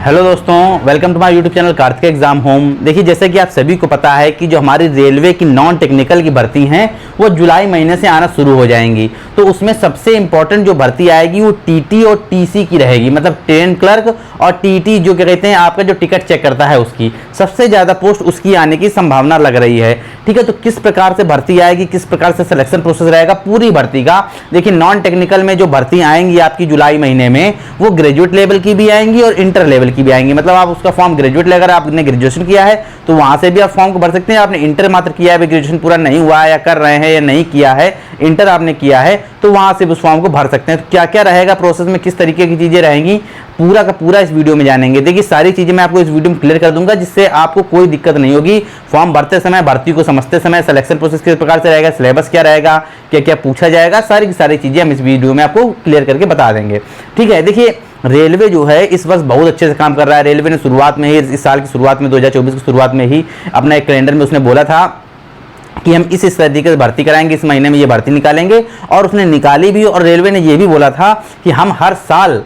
Hello दोस्तों, welcome to my YouTube channel Kartik Exam Home. देखिए, जैसे कि आप सभी को पता है कि जो हमारी रेलवे की नॉन टेक्निकल की भर्ती हैं वो जुलाई महीने से आना शुरू हो जाएंगी। तो उसमें सबसे इंपॉर्टेंट जो भर्ती आएगी वो टीटी और टीसी की रहेगी, मतलब ट्रेन क्लर्क और टीटी जो क्या कहते हैं आपका जो टिकट चेक करता है उसकी सबसे ज़्यादा पोस्ट उसकी आने की संभावना लग रही है। ठीक है, तो किस प्रकार से भर्ती आएगी, किस प्रकार से सिलेक्शन प्रोसेस रहेगा पूरी भर्ती का। देखिए, नॉन टेक्निकल में जो भर्ती आएंगी आपकी जुलाई महीने में वो ग्रेजुएट लेवल की भी आएंगी और इंटर लेवल की भी आएंगी। मतलब आप उसका फॉर्म ग्रेजुएट लेकर आपने ग्रेजुएशन किया है तो वहां से भी आप फॉर्म को भर सकते हैं। आपने इंटर मात्र किया है, ग्रेजुएशन पूरा नहीं हुआ है या कर रहे हैं या नहीं किया है, इंटर आपने किया है तो वहां से उस फॉर्म को भर सकते हैं। तो क्या क्या रहेगा प्रोसेस में, किस तरीके की चीजें रहेंगी, पूरा का पूरा इस वीडियो में जानेंगे। देखिए, सारी चीजें मैं आपको इस वीडियो में क्लियर कर दूंगा जिससे आपको कोई दिक्कत नहीं होगी। फॉर्म भरते समय, भर्ती को समझते समय, सिलेक्शन प्रोसेस किस प्रकार से रहेगा, सिलेबस क्या रहेगा, क्या क्या पूछा जाएगा, सारी की सारी चीजें हम इस वीडियो में आपको क्लियर करके बता देंगे। ठीक है, देखिए रेलवे जो है इस वर्ष बहुत अच्छे से काम कर रहा है। रेलवे ने शुरुआत में ही, इस साल की शुरुआत में 2024 की शुरुआत में ही अपना एक कैलेंडर में उसने बोला था कि हम इस तरीके से भर्ती कराएंगे, इस महीने में ये भर्ती निकालेंगे, और उसने निकाली भी। और रेलवे ने ये भी बोला था कि हम हर साल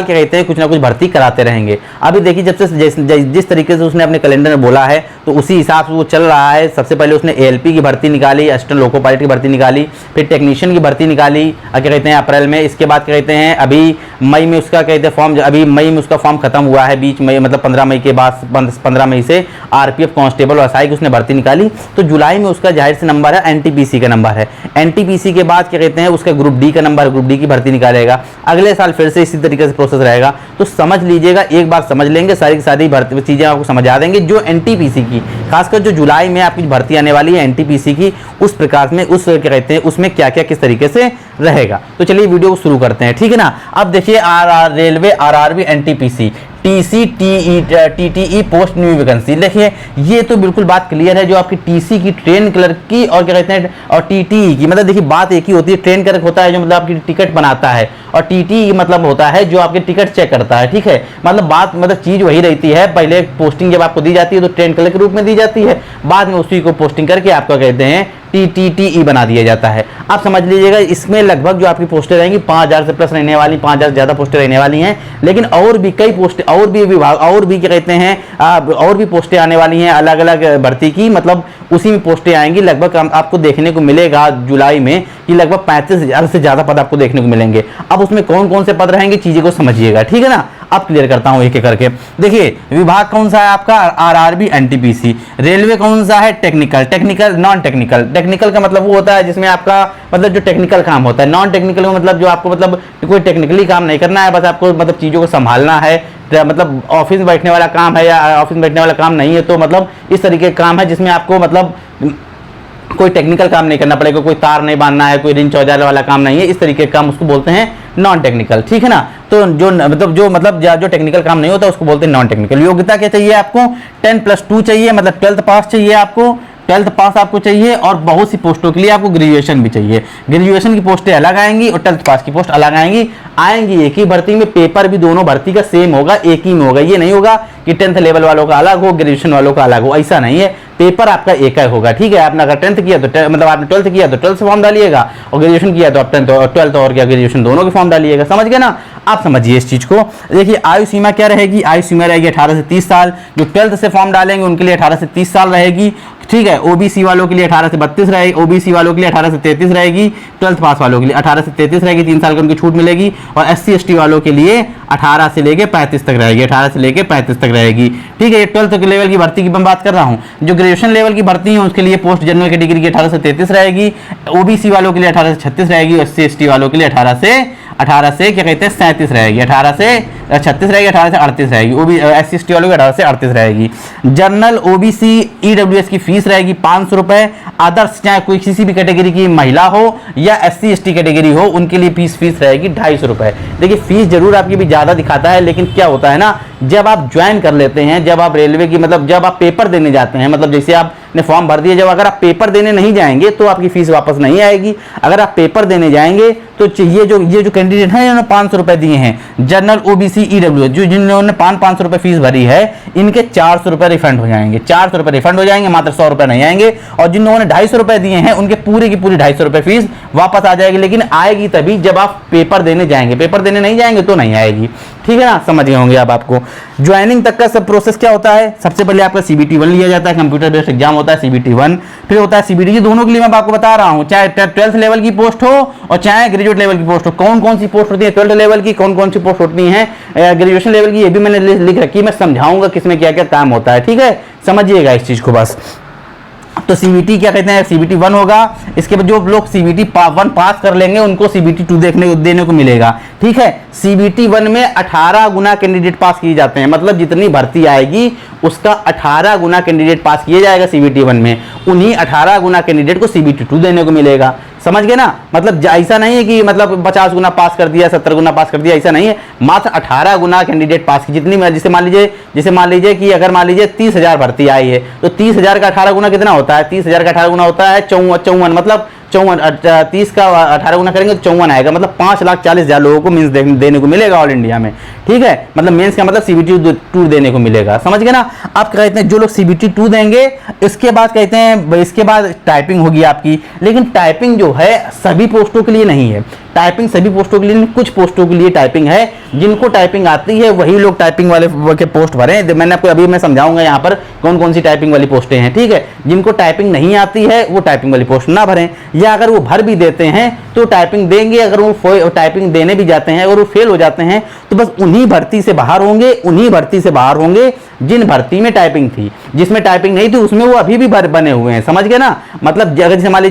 क्या कहते हैं कुछ ना कुछ भर्ती कराते रहेंगे। अभी देखिए, जब से जिस तरीके से उसने अपने कैलेंडर में बोला है तो उसी हिसाब से वो चल रहा है। सबसे पहले उसने एएलपी की भर्ती निकाली, असिस्टेंट लोको पायलट की भर्ती निकाली, फिर टेक्नीशियन की भर्ती निकाली क्या कहते हैं अप्रैल में। इसके बाद क्या कहते हैं अभी मई में उसका कहते हैं फॉर्म, अभी मई में उसका फॉर्म खत्म हुआ है, बीच मई मतलब 15 मई के बाद 15 मई से आरपीएफ कांस्टेबल और एसआई की उसने भर्ती निकाली। तो जुलाई में उसका जाहिर से नंबर है, एनटीपीसी का नंबर है। एनटीपीसी के बाद क्या कहते हैं उसका ग्रुप डी का नंबर, ग्रुप डी की भर्ती निकालेगा। अगले साल फिर से इसी तरीके से प्रोसेस रहेगा। तो समझ लीजिएगा, एक बार समझ लेंगे सारी की सारी भर्ती चीजें आपको समझा देंगे। जो एनटीपीसी की खासकर जो जुलाई में आपकी भर्ती आने वाली है एनटीपीसी की, उस प्रकार में उस क्या कहते हैं उसमें क्या क्या किस तरीके से रहेगा। तो चलिए वीडियो को शुरू करते हैं, ठीक है ना। अब देखिए, RR railway, RRB, NTPC, TC, TTE post new vacancy. देखिए, ये तो बिल्कुल बात क्लियर है। जो आपकी टीसी की ट्रेन क्लर्क की और क्या कहते हैं और टीटीई की, मतलब देखिए बात एक ही होती है। ट्रेन क्लर्क होता है जो मतलब आपकी टिकट बनाता है, और टीटीई मतलब होता है जो आपके टिकट चेक करता है। ठीक है, मतलब चीज वही रहती है। पहले पोस्टिंग जब आपको दी जाती है तो ट्रेन क्लर्क के रूप में दी जाती है, बाद में उसी को पोस्टिंग करके आपका कहते हैं टीटीई बना दिया जाता है। आप समझ लीजिएगा, इसमें लगभग जो आपकी पोस्टें रहेंगी 5000 से प्लस रहने वाली, 5000 से ज्यादा पोस्टें रहने वाली हैं। लेकिन और भी कई पोस्टें, और भी विभाग, और भी क्या कहते हैं और भी पोस्टें आने वाली हैं अलग अलग भर्ती की। मतलब उसी में पोस्टें आएंगी। लगभग आपको देखने को मिलेगा जुलाई में कि लगभग 35,000 से ज्यादा पद आपको देखने को मिलेंगे। अब उसमें कौन कौन से पद रहेंगे चीजें को समझिएगा, ठीक है ना। अब क्लियर करता हूं एक एक करके। देखिए, विभाग कौन सा है आपका, आरआरबी, एनटीपीसी। रेलवे कौन सा है, टेक्निकल, नॉन टेक्निकल। टेक्निकल का मतलब वो होता है जिसमें आपका मतलब जो टेक्निकल काम होता है। नॉन टेक्निकल का मतलब जो आपको मतलब कोई टेक्निकली काम नहीं करना है, बस आपको मतलब चीजों को संभालना है। मतलब ऑफिस में बैठने वाला काम है या ऑफिस में बैठने वाला काम नहीं है, तो मतलब इस तरीके का काम है जिसमें आपको मतलब कोई टेक्निकल काम नहीं करना पड़ेगा, कोई तार नहीं बांधना है, कोई रिंच औजार वाला काम नहीं है। इस तरीके का काम उसको बोलते हैं नॉन टेक्निकल, ठीक है ना। तो जो टेक्निकल काम नहीं होता उसको बोलते हैं नॉन टेक्निकल। योग्यता क्या चाहिए आपको, 10+2 चाहिए, मतलब 12th पास चाहिए आपको, 12th पास आपको चाहिए। और बहुत सी पोस्टों के लिए आपको ग्रेजुएशन भी चाहिए। ग्रेजुएशन की पोस्टें अलग आएंगी और 12th पास की पोस्ट अलग आएंगी एक ही भर्ती में। पेपर भी दोनों भर्ती का सेम होगा, एक ही में होगा। ये नहीं होगा कि 10th लेवल वालों का अलग हो, ग्रेजुएशन वालों का अलग हो, ऐसा नहीं है। पेपर आपका एक ही होगा, ठीक है। आपने अगर 10th किया तो मतलब आपने 12th किया तो 12th से फॉर्म डालिएगा, और ग्रेजुएशन किया तो आप 12th और क्या ग्रेजुएशन दोनों के फॉर्म डालिएगा। समझ गए ना। आप समझिए इस चीज को। देखिए, आयु सीमा क्या रहेगी, आयु सीमा रहेगी 18 से 30 साल। जो 12th से फॉर्म डालेंगे उनके लिए 18 से 30 साल रहेगी, ठीक है। ओबीसी वालों के लिए 18 से 32 रहेगी, ओबीसी वालों के लिए 18 से 33 रहेगी, 12th पास वालों के लिए 18 से 33 रहेगी, 3 साल की उनकी छूट मिलेगी। और एससी एसटी वालों के लिए 18 से लेके 35 तक रहेगी, 18 से लेके 35 तक रहेगी, ठीक है। ये 12th लेवल की भर्ती की मैं बात कर रहा हूँ। जो ग्रेजुएशन लेवल की भर्ती है उसके लिए पोस्ट जनरल कैटेगरी की 18 से 33 रहेगी, ओबीसी वालों के लिए 18 से 36 रहेगी, एससी एसटी वालों के लिए 18 से क्या कहते हैं 37 रहेगी, 18 से 36 रहेगी, 18 से 38 रहेगी। एससी एसटी वालों की 18 से 38 रहेगी। जनरल, ओबीसी, ईडब्ल्यूएस की फीस रहेगी 500 रुपए। अदर्स, चाहे कोई किसी भी कैटेगरी की महिला हो या एससी एसटी कैटेगरी हो, उनके लिए फीस रहेगी 250 रुपए। देखिए, फीस जरूर आपकी भी ज्यादा दिखाता है, लेकिन क्या होता है ना, जब आप ज्वाइन कर लेते हैं, जब आप रेलवे की मतलब जब आप पेपर देने जाते हैं, मतलब जैसे आपने फॉर्म भर दिया, जब अगर आप पेपर देने नहीं जाएंगे तो आपकी फीस वापस नहीं आएगी। अगर आप पेपर देने जाएंगे तो ये जो कैंडिडेट हैं इन्होंने 500 रुपए दिए हैं, जनरल ओबीसी ईडब्ल्यू जो जिन्होंने 500 रुपए फीस भरी है, इनके 400 रुपए रिफंड हो जाएंगे, 400 रुपए रिफंड हो जाएंगे, मात्र 100 रुपए नहीं आएंगे। और जिन लोगों ने 250 रुपए दिए हैं उनके पूरी की पूरी 250 रुपए फीस वापस आ जाएगी, लेकिन आएगी तभी जब आप पेपर देने जाएंगे, पेपर देने नहीं जाएंगे तो नहीं आएगी। ठीक है ना, समझ गए होंगे अब आपको ज्वाइनिंग तक का सब प्रोसेस क्या होता है। सबसे पहले आपका CBT 1 लिया जाता है, कंप्यूटर बेस्ड एग्जाम होता है CBT 1, फिर होता है CBT, ये दोनों के लिए मैं आपको बता रहा हूं, चाहे 12th लेवल की पोस्ट हो और चाहे ग्रेजुएट लेवल की पोस्ट हो। कौन कौन सी पोस्ट होती है 12th लेवल की, कौन कौन सी पोस्ट होती है ग्रेजुएशन लेवल की, ये भी मैंने लिख रखी है, मैं समझाऊंगा किसमें क्या क्या काम होता है। ठीक है, समझिएगा इस चीज को बस। तो CBT क्या कहते हैं, CBT 1 होगा, इसके बाद जो लोग CBT 1 पास कर लेंगे उनको CBT 2 देने को मिलेगा। ठीक है, CBT 1 में 18 गुना कैंडिडेट पास किए जाते हैं, मतलब जितनी भर्ती आएगी उसका 18 गुना कैंडिडेट पास किया जाएगा CBT 1 में, उन्हीं 18 गुना कैंडिडेट को CBT 2 देने को मिलेगा। समझ गए ना, मतलब ऐसा नहीं है कि मतलब 50 गुना पास कर दिया, 70 गुना पास कर दिया, ऐसा नहीं है, मात्र 18 गुना कैंडिडेट पास की जितनी, जैसे मान लीजिए कि अगर मान लीजिए 30,000 भर्ती आई है तो 30,000 का 18 गुना कितना होता है, 30,000 का 18 गुना होता है 54, मतलब 30 का 18 गुना करेंगे तो 54 आएगा, मतलब 5,40,000 लोगों को मेंस देने को मिलेगा ऑल इंडिया में। ठीक है, मतलब मेंस का मतलब CBT 2 देने को मिलेगा। समझ गए ना। आप कहते हैं जो लोग CBT 2 देंगे, इसके बाद कहते हैं इसके बाद टाइपिंग होगी आपकी, लेकिन टाइपिंग जो है सभी पोस्टों के लिए नहीं है, टाइपिंग सभी पोस्टों के लिए, कुछ पोस्टों के लिए टाइपिंग है। जिनको टाइपिंग आती है वही लोग टाइपिंग वाले के पोस्ट भरें। मैंने आपको अभी मैं समझाऊंगा यहाँ पर कौन कौन सी टाइपिंग वाली पोस्टें हैं। ठीक है, जिनको टाइपिंग नहीं आती है वो टाइपिंग वाली पोस्ट ना भरें, या अगर वो भर भी देते हैं तो टाइपिंग देंगे, अगर वो टाइपिंग देने भी जाते हैं, अगर वो फेल हो जाते हैं तो बस उन्हीं भर्ती से बाहर होंगे, उन्हीं भर्ती से बाहर होंगे जिन भर्ती में टाइपिंग थी। जिसमें टाइपिंग नहीं थी उसमें वो अभी भी बने हुए हैं। समझ गए ना, मतलब जैसे मान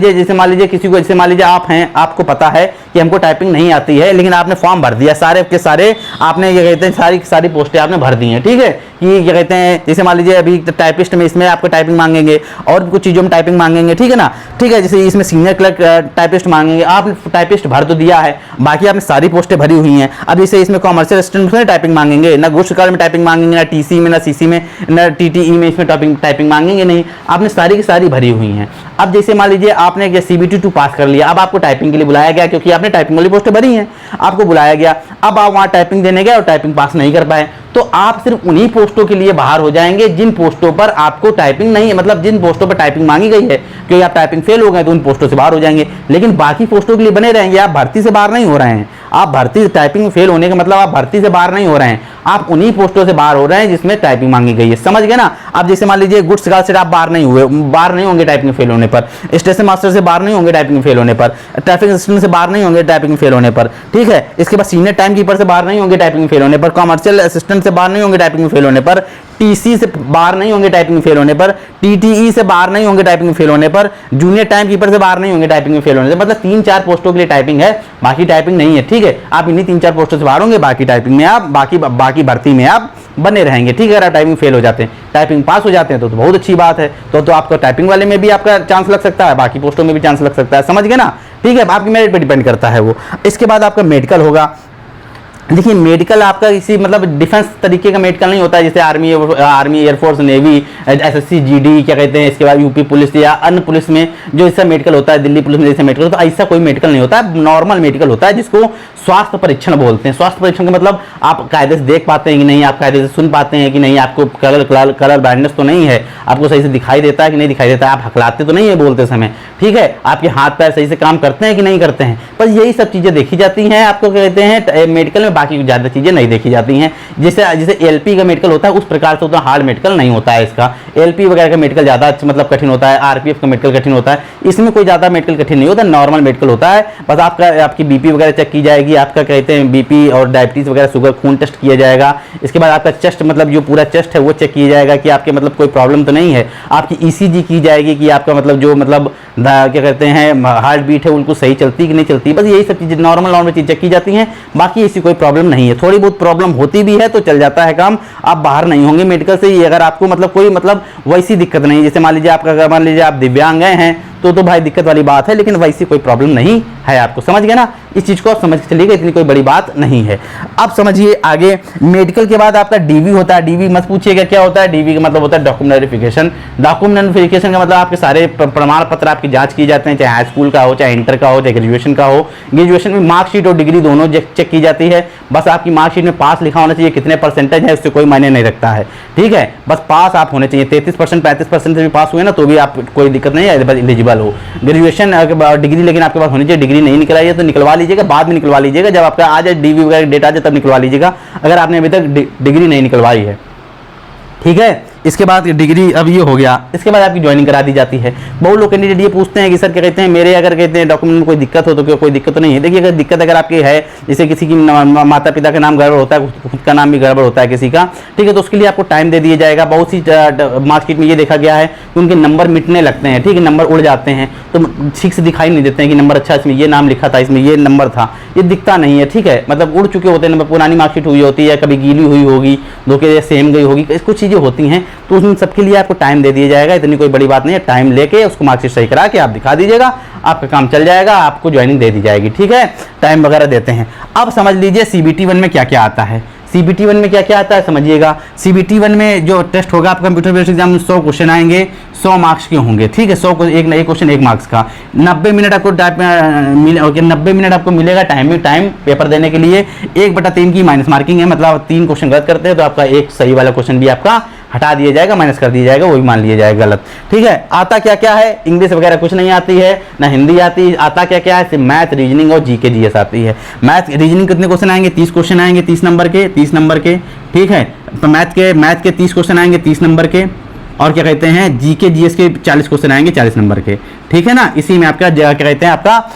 लीजिए किसी को, जैसे मान लीजिए आप हैं, आपको पता है कि हमको टाइपिंग नहीं आती है, लेकिन आपने फॉर्म भर दिया, सारे के सारे आपने ये कहते हैं सारी पोस्टें आपने भर दी हैं। ठीक है, कि क्या कहते हैं, जैसे मान लीजिए अभी टाइपिस्ट में इसमें आपको टाइपिंग मांगेंगे और भी कुछ चीज़ों में टाइपिंग मांगेंगे। ठीक है ना, ठीक है, जैसे इसमें सीनियर क्लर्क टाइपिस्ट मांगेंगे, आपने टाइपिस्ट भर तो दिया है, बाकी आपने सारी पोस्टें भरी हुई हैं। अब जैसे इसमें कॉमर्शियल असिस्टेंट में टाइपिंग मांगेंगे, ना गुड्स कार्ड में टाइपिंग मांगेंगे, ना TC में, ना CC में, ना TTE में, इसमें टाइपिंग मांगेंगे नहीं, आपने सारी की सारी भरी हुई हैं। अब जैसे मान लीजिए आपने CBT 2 पास कर लिया, अब आपको टाइपिंग के लिए बुलाया गया क्योंकि आपने टाइपिंग वाली पोस्टें भरी हैं, आपको बुलाया गया, अब आप वहाँ टाइपिंग देने गए और टाइपिंग पास नहीं कर पाए, तो आप सिर्फ उन्हीं पोस्टों के लिए बाहर हो जाएंगे जिन पोस्टों पर आपको टाइपिंग नहीं है, मतलब जिन पोस्टों पर टाइपिंग मांगी गई है, क्योंकि आप टाइपिंग फेल हो गए तो उन पोस्टों से बाहर हो जाएंगे, लेकिन बाकी पोस्टों के लिए बने रहेंगे। आप भर्ती से बाहर नहीं हो रहे हैं, आप भर्ती टाइपिंग फेल होने का मतलब आप भर्ती से बाहर नहीं हो रहे हैं, आप उन्हीं पोस्टों से बाहर हो रहे हैं जिसमें टाइपिंग मांगी गई है। समझ गए ना। अब जैसे मान लीजिए गुड्स गार्ड से आप बाहर नहीं होंगे टाइपिंग फेल होने पर, स्टेशन मास्टर से बाहर नहीं होंगे टाइपिंग फेल होने पर, ट्रैफिक असिस्टेंट से बाहर नहीं होंगे टाइपिंग फेल होने पर। ठीक है, इसके बाद सीनियर टाइम कीपर से बाहर नहीं होंगे टाइपिंग फेल होने पर, कॉमर्शियल असिस्टेंट से बाहर नहीं होंगे टाइपिंग फेल होने पर, TC से बाहर नहीं होंगे टाइपिंग फेल होने पर, TTE से बाहर नहीं होंगे टाइपिंग फेल होने पर, जूनियर टाइम कीपर से बाहर नहीं होंगे टाइपिंग फेल होने से। मतलब 3-4 पोस्टों के लिए टाइपिंग है, बाकी टाइपिंग नहीं है। ठीक है, आप इन्हीं 3-4 पोस्टों से बाहर होंगे, बाकी टाइपिंग में आप बाकी भर्ती में आप बने रहेंगे। ठीक है, अगर आप टाइपिंग फेल हो जाते हैं, टाइपिंग पास हो जाते हैं तो बहुत अच्छी बात है, तो आपका टाइपिंग वाले में भी आपका चांस लग सकता है, बाकी पोस्टों में भी चांस लग सकता है। समझ गए ना। ठीक है, आपकी मेरिट पे डिपेंड करता है वो। इसके बाद आपका मेडिकल होगा। देखिए मेडिकल आपका इसी मतलब डिफेंस तरीके का मेडिकल नहीं होता है, जैसे army, air force, navy, SSC, GD क्या कहते हैं, इसके बाद UP पुलिस या अन्य पुलिस में जो ऐसा मेडिकल होता है, दिल्ली पुलिस में जैसे मेडिकल, तो ऐसा कोई मेडिकल नहीं होता है, नॉर्मल मेडिकल होता है जिसको स्वास्थ्य परीक्षण बोलते हैं। स्वास्थ्य परीक्षण का मतलब आप कायदे से देख पाते हैं कि नहीं, आप कायदे से सुन पाते हैं कि नहीं, आपको कलर ब्लाइंडनेस तो नहीं है, आपको सही से दिखाई देता है कि नहीं दिखाई देता है, आप हकलाते तो नहीं है बोलते समय। ठीक है, आपके हाथ पैर सही से काम करते हैं कि नहीं करते हैं, बस यही सब चीज़ें देखी जाती हैं। आपको कहते हैं मेडिकल में बाकी ज़्यादा चीज़ें नहीं देखी जाती हैं। जैसे LP का मेडिकल होता है उस प्रकार से उतना हार्ड मेडिकल नहीं होता है इसका। LP वगैरह का मेडिकल ज़्यादा मतलब कठिन होता है, RPF का मेडिकल कठिन होता है, इसमें कोई ज़्यादा मेडिकल कठिन नहीं होता, नॉर्मल मेडिकल होता है। बस आपकी BP वगैरह चेक की जाएगी, आपका कहते हैं BP और डायबिटीज़ वगैरह, शुगर, खून टेस्ट किया जाएगा। इसके बाद आपका चेस्ट मतलब जो पूरा चेस्ट है वो चेक किया जाएगा कि आपके मतलब कोई प्रॉब्लम तो नहीं है। आपकी ECG की जाएगी कि आपका मतलब जो मतलब क्या कहते हैं हार्ट बीट है उनको सही चलती कि नहीं चलती, बस यही सब चीज़ें नॉर्मल चीज़ चेक की जाती हैं। बाकी ऐसी कोई प्रॉब्लम नहीं है, थोड़ी बहुत प्रॉब्लम होती भी है तो चल जाता है काम, आप बाहर नहीं होंगे मेडिकल से ही। अगर आपको मतलब कोई मतलब वैसी दिक्कत नहीं, जैसे मान लीजिए आप दिव्यांग हैं तो भाई दिक्कत वाली बात है, लेकिन वैसी कोई प्रॉब्लम नहीं है आपको। समझ गए ना। इस चीज़ को आप समझ के चलिएगा, इतनी कोई बड़ी बात नहीं है। अब समझिए आगे, मेडिकल के बाद आपका डीवी होता है। डीवी मत पूछिएगा क्या होता है। डीवी का मतलब होता है डॉक्यूमेंट वेरिफिकेशन। डॉक्यूमेंट वेरिफिकेशन का मतलब आपके सारे प्रमाण पत्र आपकी जांच की जाते हैं, चाहे हाई स्कूल का हो, चाहे इंटर का हो, चाहे ग्रेजुएशन का हो। ग्रेजुएशन में मार्कशीट और डिग्री दोनों चेक की जाती है। बस आपकी मार्कशीट में पास लिखा होना चाहिए, कितने परसेंटेज है उससे कोई मायने नहीं रखता है, ठीक है। बस पास आप होने चाहिए, 33% 35% से भी पास हुए ना तो भी आप कोई दिक्कत नहीं है, बस एलिजिबल हो। ग्रेजुएशन डिग्री लेकिन आपके पास होनी चाहिए। डिग्री नहीं निकल आई है तो निकलवा लीजिएगा, बाद में निकलवा लीजिएगा, जब आपका आ जाए डीवी वगैरह डेट आ जाए तब निकलवा लीजिएगा, अगर आपने अभी तक डिग्री नहीं निकलवाई है, ठीक है। इसके बाद डिग्री अब ये हो गया, इसके बाद आपकी ज्वाइनिंग करा दी जाती है। बहुत लोग कैंडिडेट ये पूछते हैं कि सर क्या कहते हैं मेरे अगर कहते हैं डॉक्यूमेंट में कोई दिक्कत हो तो कोई दिक्कत तो नहीं है। देखिए अगर दिक्कत अगर आपकी है, जैसे किसी की माता पिता का नाम गड़बड़ होता है, खुद का नाम भी गड़बड़ होता है किसी का, ठीक है, तो उसके लिए आपको टाइम दे दिया जाएगा। बहुत सी मार्कशीट में ये देखा गया है कि उनके नंबर मिटने लगते हैं, ठीक है, नंबर उड़ जाते हैं तो ठीक से दिखाई नहीं देते हैं कि नंबर अच्छा इसमें ये नाम लिखा था, इसमें ये नंबर था, ये दिखता नहीं है, ठीक है, मतलब उड़ चुके होते हैं नंबर। पुरानी मार्कशीट हुई होती है, कभी गीली हुई होगी, धोखे सेम गई होगी, कुछ चीज़ें होती हैं, तो उन सबके लिए आपको टाइम दे दिया जाएगा। इतनी कोई बड़ी बात नहीं है, टाइम लेके उसको मार्कशीट सही करा के आप दिखा दीजिएगा, आपका काम चल जाएगा, आपको ज्वाइनिंग दे दी जाएगी, ठीक है। टाइम वगैरह देते हैं। अब समझ लीजिए CBT 1 में क्या क्या आता है। CBT 1 में क्या क्या आता है समझिएगा। CBT 1 में जो टेस्ट होगा आपका कंप्यूटर बेस्ड एग्जाम में 100 क्वेश्चन आएंगे, 100 मार्क्स के होंगे, ठीक है। 100 को एक क्वेश्चन 1 मार्क्स का। 90 मिनट आपको 90 मिनट आपको मिलेगा टाइम पेपर देने के लिए। 1/3 की माइनस मार्किंग है, मतलब 3 क्वेश्चन गलत करते हैं तो आपका एक सही वाला क्वेश्चन भी आपका हटा दिया जाएगा, माइनस कर दिया जाएगा, वो भी मान लिया जाएगा गलत, ठीक है। आता क्या क्या है, इंग्लिश वगैरह कुछ नहीं आती है, ना हिंदी आती। आता क्या क्या है, सिर्फ मैथ, रीजनिंग और जीके जीएस आती है। मैथ रीजनिंग कितने क्वेश्चन आएंगे, 30 क्वेश्चन आएंगे, 30 नंबर के, ठीक है। तो मैथ के 30 क्वेश्चन आएंगे 30 नंबर के, और क्या कहते हैं जीके जीएस के 40 क्वेश्चन आएंगे 40 नंबर के, ठीक है ना। इसी में आपका क्या कहते हैं आपका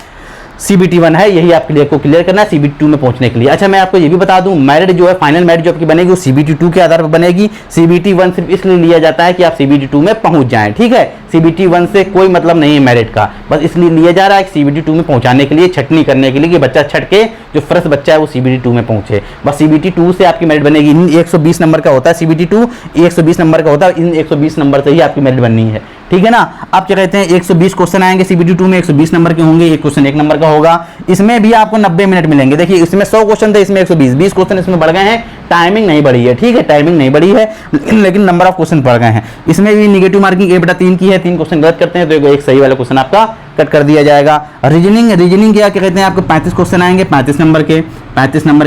CBT 1 है, यही आपको क्लियर करना है CBT 2 में पहुंचने के लिए। अच्छा मैं आपको ये भी बता दूं, मेरिट जो है फाइनल मेरिट जो आपकी बनेगी वो CBT 2 के आधार पर बनेगी। CBT 1 सिर्फ इसलिए लिया जाता है कि आप CBT 2 में पहुंच जाएं, ठीक है। CBT 1 से कोई मतलब नहीं है मेरिट का, बस इसलिए लिया जा रहा है कि CBT 2 में पहुंचाने के लिए, छटनी करने के लिए कि बच्चा छट के जो फ्रेश बच्चा है वो CBT 2 में पहुंचे। बस CBT 2 से आपकी मेरिट बनेगी। 120 नंबर का होता है CBT 2, 120 नंबर का होता है, इन 120 नंबर से ही आपकी मेरिट बननी है, ठीक है ना। आप क्या कहते हैं 120 क्वेश्चन आएंगे CBT 2 में, 120 नंबर के होंगे, एक क्वेश्चन 1 नंबर का होगा। इसमें भी आपको 90 मिनट मिलेंगे। देखिए इसमें 100 क्वेश्चन थे, इसमें 120 क्वेश्चन इसमें बढ़ गए हैं, टाइमिंग नहीं बढ़ी है, ठीक है, टाइमिंग नहीं बढ़ी है, लेकिन नंबर ऑफ क्वेश्चन बढ़ गए हैं। इसमें भी निगेटिव मार्किंग 1/3 की है, 3 क्वेश्चन गलत करते हैं तो एक सही वाला क्वेश्चन आपका कट कर दिया जाएगा। रीजनिंग क्या कहते हैं, आपको 35 क्वेश्चन आएंगे 35 नंबर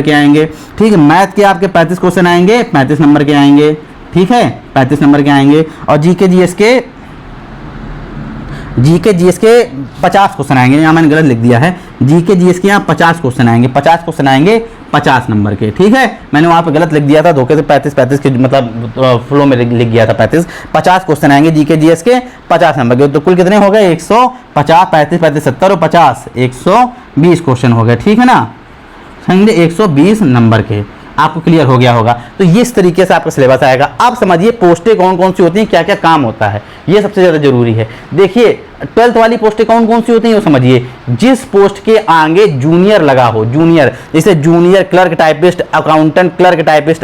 के आएंगे, ठीक है। मैथ के आपके 35 क्वेश्चन आएंगे 35 नंबर के आएंगे, ठीक है, 35 नंबर के आएंगे। और जीके जीएस के 50 क्वेश्चन आएंगे, यहाँ मैंने गलत लिख दिया है। जीके जीएस के यहाँ 50 क्वेश्चन आएंगे, 50 नंबर के, ठीक है। मैंने वहाँ पे गलत लिख दिया था, धोखे से 35 के मतलब फ्लो में लिख गया था 50 क्वेश्चन आएंगे जीके जीएस के 50 नंबर के। तो कुल कितने हो गए 150, 35 70 और 50 120 क्वेश्चन हो गए, ठीक है ना। समझे 120 नंबर के, आपको क्लियर हो गया होगा। तो ये इस तरीके से आपका सिलेबस आएगा। अब समझिए पोस्टें कौन कौन सी होती हैं, क्या क्या काम होता है, ये सबसे ज़्यादा जरूरी है। देखिए 12th वाली पोस्टें कौन कौन सी होती हैं वो समझिए। जिस पोस्ट के आगे जूनियर लगा हो, जूनियर, जैसे junior clerk typist, accountant clerk typist,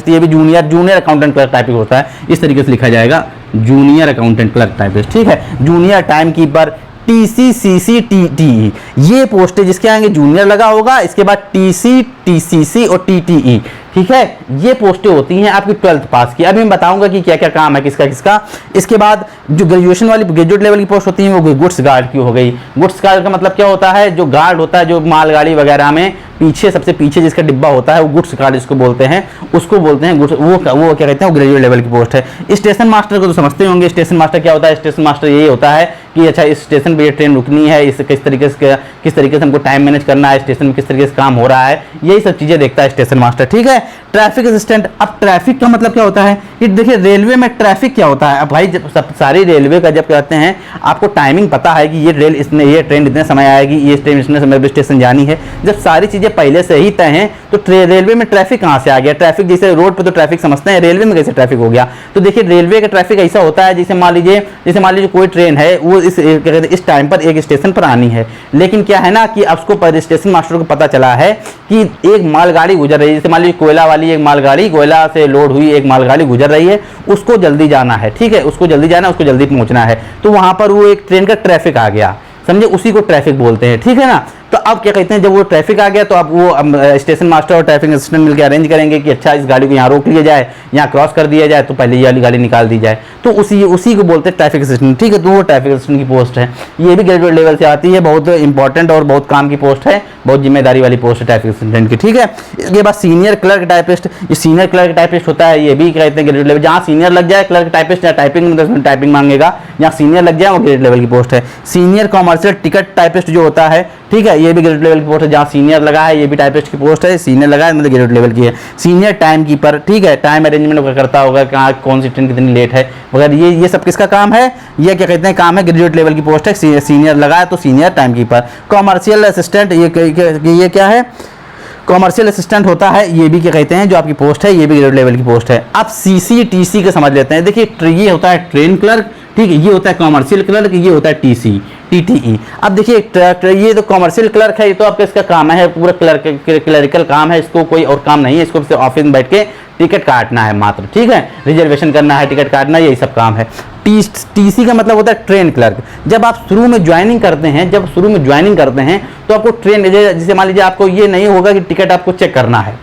ये भी जूनियर अकाउंटेंट क्लर्क टाइपिस्ट होता है, इस तरीके से लिखा जाएगा जूनियर अकाउंटेंट क्लर्क टाइपिस्ट, ठीक है। जूनियर टाइम कीपर, TCCCTTE, ये पोस्टें जिसके आगे जूनियर लगा होगा, इसके बाद TC, TCC और TTE, ठीक है, ये पोस्टें होती हैं आपकी 12th पास की। अभी मैं बताऊंगा कि क्या क्या काम है किसका किसका। इसके बाद जो ग्रेजुएट लेवल की पोस्ट होती है वो गुड्स गार्ड की हो गई। गुड्स गार्ड का मतलब क्या होता है, जो गार्ड होता है जो मालगाड़ी वगैरह में पीछे सबसे पीछे जिसका डिब्बा होता है वो गुड्स गार्ड इसको बोलते हैं, गुड्स, वो क्या कहते हैं, वो ग्रेजुएट लेवल की पोस्ट है। स्टेशन मास्टर को तो समझते होंगे। स्टेशन मास्टर क्या होता है, स्टेशन मास्टर यही होता है कि अच्छा इस स्टेशन पे ये ट्रेन रुकनी है, इस किस तरीके से हमको टाइम मैनेज करना है, स्टेशन में किस तरीके से काम हो रहा है, यही सब चीजें देखता है स्टेशन मास्टर, ठीक है। ट्रैफिक असिस्टेंट, अब ट्रैफिक का मतलब क्या होता है, ये देखिए रेलवे में ट्रैफिक क्या होता है। अब भाई जब सारी रेलवे का जब कहते हैं आपको टाइमिंग पता है कि ये ट्रेन इतने समय आएगी, ये ट्रेन इतने समय पर स्टेशन जानी है, जब सारी चीजें पहले से ही तय हैं तो रेलवे में ट्रैफिक कहाँ से आ गया। ट्रैफिक जैसे रोड पर तो ट्रैफिक समझते हैं, रेलवे में कैसे ट्रैफिक हो गया। तो देखिए रेलवे का ट्रैफिक ऐसा होता है, जैसे मान लीजिए कोई ट्रेन है वो इस टाइम पर एक स्टेशन पर आनी है, लेकिन क्या है ना कि उसको स्टेशन मास्टर को पता चला है कि एक मालगाड़ी गुजर रही है, जैसे मान लीजिए कोयला वाली एक मालगाड़ी, कोयला से लोड हुई एक मालगाड़ी गुजर रही है, उसको जल्दी जाना है, ठीक है, उसको जल्दी जाना है, उसको जल्दी पहुंचना है, तो वहां पर वो एक ट्रेन का ट्रैफिक आ गया, समझे, उसी को ट्रैफिक बोलते हैं, ठीक है ना। तो अब क्या कहते हैं, जब वो ट्रैफिक आ गया तो अब वो स्टेशन मास्टर और ट्रैफिक असिस्टेंट मिलकर अरेंज करेंगे कि अच्छा इस गाड़ी को यहाँ रोक लिया जाए, यहाँ क्रॉस कर दिया जाए, तो पहले ये वाली गाड़ी निकाल दी जाए। तो उसी को बोलते हैं ट्रैफिक असिस्टेंट, ठीक है। तो वो ट्रैफिक असिस्टेंट की पोस्ट है, ये भी ग्रेजुएट लेवल से आती है, बहुत इंपॉर्टेंट और बहुत काम की पोस्ट है, बहुत जिम्मेदारी वाली पोस्ट है ट्रैफिक असिस्टेंट की, ठीक है। इसके बाद सीनियर क्लर्क टाइपिस्ट, ये सीनियर क्लर्क टाइपिस्ट होता है, ये भी कहते हैं ग्रेजुएट लेवल। जहाँ सीनियर लग जाए क्लर्क टाइपिस्ट या टाइपिंग मांगेगा, जहाँ सीनियर लग जाए वो ग्रेजुएट लेवल की पोस्ट है। सीनियर कॉमर्शियल टिकट टाइपिस्ट जो होता है, ठीक है, ये भी ग्रेजुएट लेवल की पोस्ट है। जहाँ सीनियर लगा है ये भी टाइपिस्ट की पोस्ट है, सीनियर लगा है मतलब ग्रेजुएट लेवल की है। सीनियर टाइम कीपर, ठीक है, टाइम अरेंजमेंट करता होगा, कहाँ कौन सी ट्रेन कितनी लेट है वगैरह, ये सब किसका काम है, ये क्या कहते हैं काम है, ग्रेजुएट लेवल की पोस्ट है। सीनियर लगा है तो senior time keeper. Commercial assistant, ये क्या है, कॉमर्शियल असिस्टेंट होता है, ये भी क्या कहते हैं जो आपकी पोस्ट है, ये भी ग्रेजुएट लेवल की पोस्ट है। अब CCTC का समझ लेते हैं। देखिए ये होता है ट्रेन क्लर्क, ठीक है, ये होता है कॉमर्शियल क्लर्क, ये होता है TTE। अब देखिए ये तो कॉमर्शियल क्लर्क है, ये तो आपका इसका काम है पूरा क्लरिकल काम है, इसको कोई और काम नहीं है, इसको ऑफिस में बैठ के टिकट काटना है मात्र, ठीक है, रिजर्वेशन करना है, टिकट काटना, यही सब काम है। TC का मतलब होता है ट्रेन क्लर्क। जब आप शुरू में ज्वाइनिंग करते हैं, तो आपको ट्रेन, जैसे मान लीजिए आपको ये नहीं होगा कि टिकट आपको चेक करना है,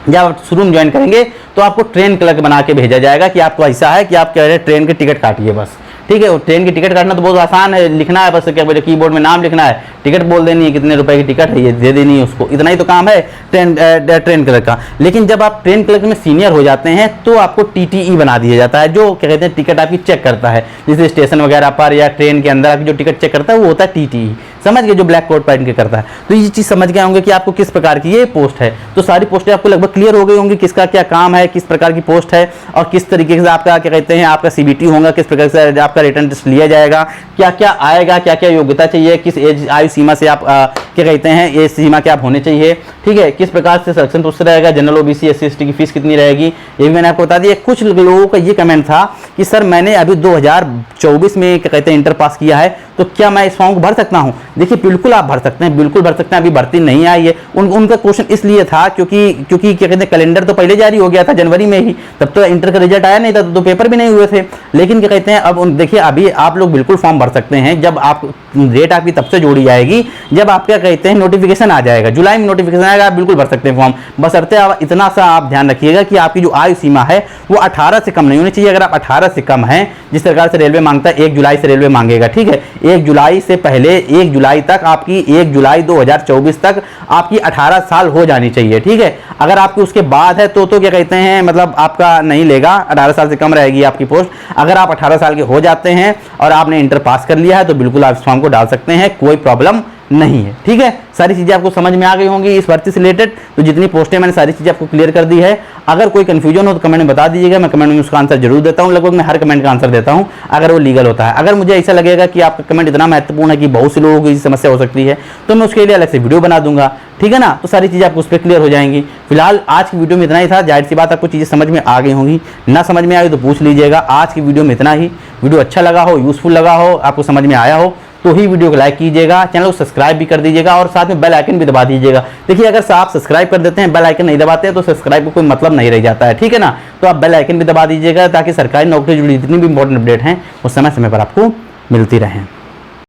जब आप शुरू में ज्वाइन करेंगे तो आपको ट्रेन क्लर्क बना के भेजा जाएगा कि आपको ऐसा है कि आप कह रहे हैं ट्रेन की टिकट काटिए बस, ठीक है। ट्रेन की टिकट काटना तो बहुत आसान है, लिखना है बस, क्या बोले कीबोर्ड में नाम लिखना है, टिकट बोल देनी है, कितने रुपए की टिकट है ये दे देनी है उसको, इतना ही तो काम है ट्रेन क्लर्क का। लेकिन जब आप ट्रेन क्लर्क में सीनियर हो जाते हैं तो आपको TTE बना दिया जाता है, जो क्या कहते हैं टिकट आपकी चेक करता है, जैसे स्टेशन वगैरह पर या ट्रेन के अंदर आपकी जो टिकट चेक करता है वो होता है TTE, समझ गए, जो ब्लैक कोट पहन के करता है। तो ये चीज़ समझ गए होंगे कि आपको किस प्रकार की ये पोस्ट है। तो सारी पोस्टें आपको लगभग क्लियर हो गई होंगी, किसका क्या काम है, किस प्रकार की पोस्ट है और किस तरीके से आपका क्या कहते हैं आपका CBT होगा, किस प्रकार से आपका रिटर्न टेस्ट लिया जाएगा, क्या क्या आएगा, क्या क्या योग्यता चाहिए, किस एज आयु सीमा से आप क्या कहते हैं एज सीमा क्या आप होने चाहिए, ठीक है, किस प्रकार से सिलेक्शन प्रोसेस रहेगा, जनरल OBC SC ST की फीस कितनी रहेगी, ये भी मैंने आपको बता दिया। कुछ लोगों का ये कमेंट था कि सर मैंने अभी 2024 में क्या कहते हैं इंटर पास किया है, तो क्या मैं इस फॉर्म को भर सकता हूं? देखिए बिल्कुल आप भर सकते हैं, बिल्कुल भर सकते हैं, अभी भर्ती नहीं आई है। उनका क्वेश्चन इसलिए था क्योंकि क्या कहते हैं कैलेंडर तो पहले जारी हो गया था जनवरी में ही, तब तो इंटर का रिजल्ट आया नहीं था, तो पेपर भी नहीं हुए थे। लेकिन क्या कहते हैं अब देखिए अभी आप लोग बिल्कुल फॉर्म भर सकते हैं, जब आप डेट आपकी तब से जोड़ी जाएगी जब आप क्या कहते हैं नोटिफिकेशन आ जाएगा, जुलाई में नोटिफिकेशन आएगा, आप बिल्कुल भर सकते हैं फॉर्म। बशर्ते इतना सा आप ध्यान रखिएगा कि आपकी जो आयु सीमा है वो 18 से कम नहीं होनी चाहिए। अगर आप 18 से कम हैं, जिस प्रकार से रेलवे मांगता है 1 जुलाई से रेलवे मांगेगा, ठीक है, 1 जुलाई से पहले 1 जुलाई तक आपकी 1 जुलाई 2024 तक आपकी 18 साल हो जानी चाहिए, ठीक है। अगर आपकी उसके बाद है तो क्या कहते हैं मतलब आपका नहीं लेगा, 18 साल से कम रहेगी आपकी पोस्ट। अगर आप 18 साल के हो जाते हैं और आपने इंटर पास कर लिया है तो बिल्कुल आप इस फॉर्म को डाल सकते हैं, कोई प्रॉब्लम नहीं है, ठीक है। सारी चीज़ें आपको समझ में आ गई होंगी इस भर्ती से रिलेटेड। तो जितनी पोस्टें मैंने सारी चीज़ें आपको क्लियर कर दी है। अगर कोई कंफ्यूजन हो तो कमेंट में बता दीजिएगा, मैं कमेंट में उसका आंसर जरूर देता हूँ। लगभग मैं हर कमेंट का आंसर देता हूँ अगर वो लीगल होता है। अगर मुझे ऐसा लगेगा कि आपका कमेंट इतना महत्वपूर्ण है कि बहुत से लोगों को इस समस्या हो सकती है तो मैं उसके लिए अलग से वीडियो बना दूंगा, ठीक है ना। तो सारी चीज़ें आपको उस पर क्लियर हो जाएंगी। फिलहाल आज की वीडियो में इतना ही था। जाहिर सी बात आपको चीज़ें समझ में आ गई होंगी, ना समझ में आई तो पूछ लीजिएगा। आज की वीडियो में इतना ही। वीडियो अच्छा लगा हो, यूजफुल लगा हो, आपको समझ में आया हो तो ही वीडियो को लाइक कीजिएगा, चैनल को सब्सक्राइब भी कर दीजिएगा और साथ में बेल आइकन भी दबा दीजिएगा। देखिए अगर आप सब्सक्राइब कर देते हैं, बेल आइकन नहीं दबाते हैं तो सब्सक्राइब को कोई मतलब नहीं रह जाता है, ठीक है ना। तो आप बेल आइकन भी दबा दीजिएगा ताकि सरकारी नौकरी जुड़ी जितनी भी इंपॉर्टेंट अपडेट हैं वो समय समय पर आपको मिलती रहें।